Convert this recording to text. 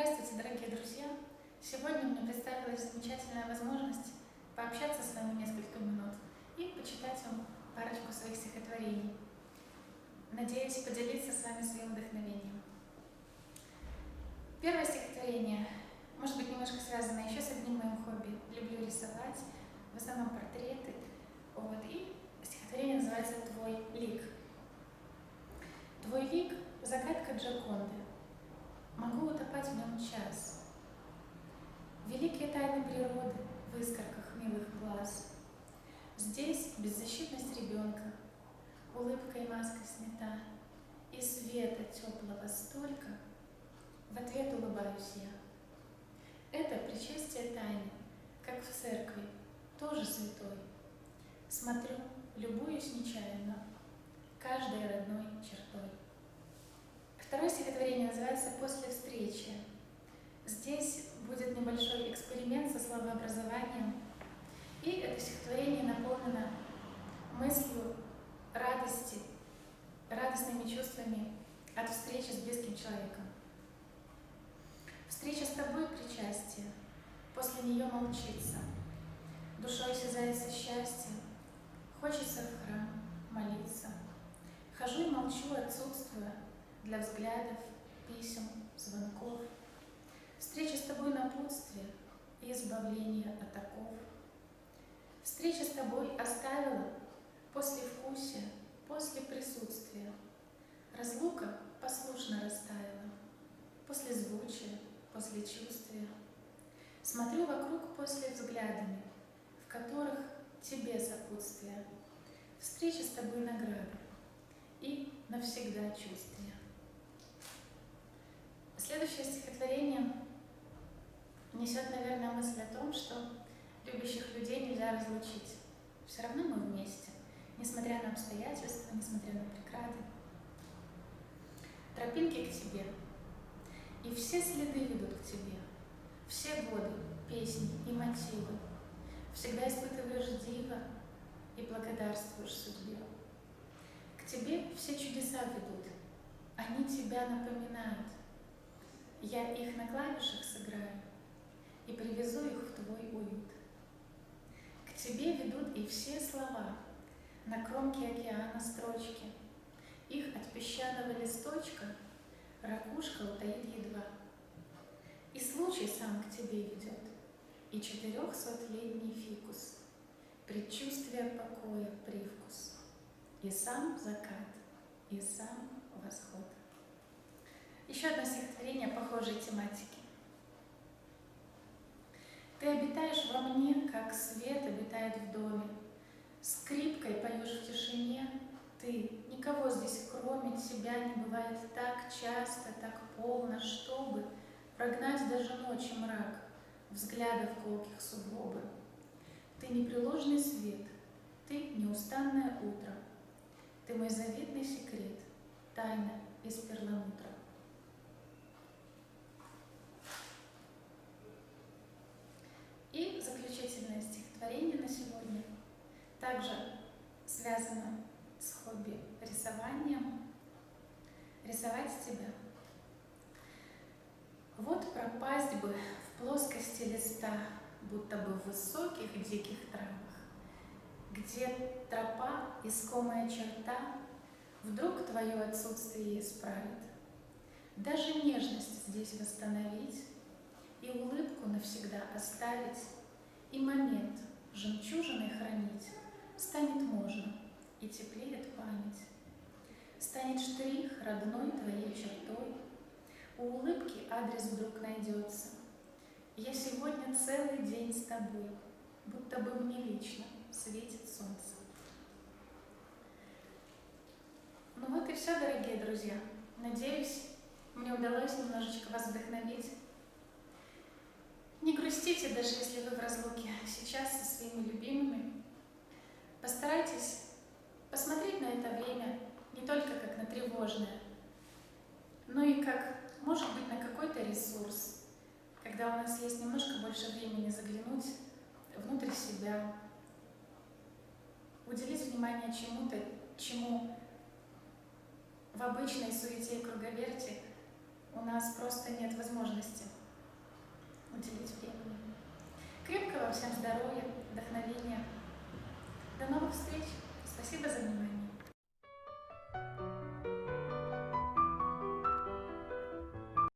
Здравствуйте, дорогие друзья! Сегодня мне представилась замечательная возможность пообщаться с вами несколько минут и почитать вам парочку своих стихотворений. Надеюсь поделиться с вами своим вдохновением. Первое стихотворение, может быть, немножко связано еще с одним моим хобби. Люблю рисовать, в основном портреты. И стихотворение называется «Твой лик». Твой лик — загадка Джоконды. Могу утопать в нем час. Великие тайны природы в искорках милых глаз. Здесь беззащитность ребенка, улыбка и маска снята, и света теплого столько, в ответ улыбаюсь я. Это причастие тайны, как в церкви, тоже святой. Смотрю, любуюсь нечаянно, каждой родной чертой. Второе стихотворение называется «После встречи». Здесь будет небольшой эксперимент со словообразованием, и это стихотворение наполнено мыслью радости, радостными чувствами от встречи с близким человеком. Встреча с тобой — причастие, после нее молчится, душой осязается счастье, хочется в храм молиться. Хожу и молчу, отсутствуя, для взглядов, писем, звонков. Встреча с тобой — напутствие и избавление от оков. Встреча с тобой оставила послевкусие, после присутствия. Разлука послушно растаяла, после звучия, после чувствия. Смотрю вокруг после взглядами, в которых тебе сопутствие. Встреча с тобой — награда и навсегда чувствие. Следующее стихотворение несет, наверное, мысль о том, что любящих людей нельзя разлучить. Все равно мы вместе, несмотря на обстоятельства, несмотря на преграды. Тропинки к тебе, и все следы ведут к тебе. Все годы, песни и мотивы. Всегда испытываешь диво и благодарствуешь судьбе. К тебе все чудеса ведут, они тебя напоминают. Я их на клавишах сыграю и привезу их в твой уют. К тебе ведут и все слова, на кромке океана строчки. Их от песчаного листочка ракушка утаит едва. И случай сам к тебе ведет, и 400-летний фикус, предчувствие покоя привкус, и сам закат, и сам восход. Еще одно стихотворение похожей тематики. Ты обитаешь во мне, как свет обитает в доме. Скрипкой поешь в тишине. Ты, никого здесь кроме тебя не бывает так часто, так полно, чтобы прогнать даже ночи мрак, взглядов колких сугробы. Ты непреложный свет, ты неустанное утро. Ты мой заветный секрет, тайна из перламутра. И заключительное стихотворение на сегодня также связано с хобби рисованием. Рисовать тебя. Вот пропасть бы в плоскости листа, будто бы в высоких диких травах, где тропа, искомая черта, вдруг твое отсутствие исправит. Даже нежность здесь восстановить, и улыбку навсегда оставить, и момент жемчужиной хранить станет можно, и теплеет память. Станет штрих родной твоей чертой, у улыбки адрес вдруг найдется. Я сегодня целый день с тобой, будто бы мне лично светит солнце. Ну вот и все, дорогие друзья. Надеюсь, мне удалось немножечко вас вдохновить. Не грустите, даже если вы в разлуке сейчас со своими любимыми. Постарайтесь посмотреть на это время не только как на тревожное, но и как, может быть, на какой-то ресурс, когда у нас есть немножко больше времени заглянуть внутрь себя, уделить внимание чему-то, чему в обычной суете и круговерти у у нас просто нет возможности уделить времени. Крепкого всем здоровья, вдохновения. До новых встреч!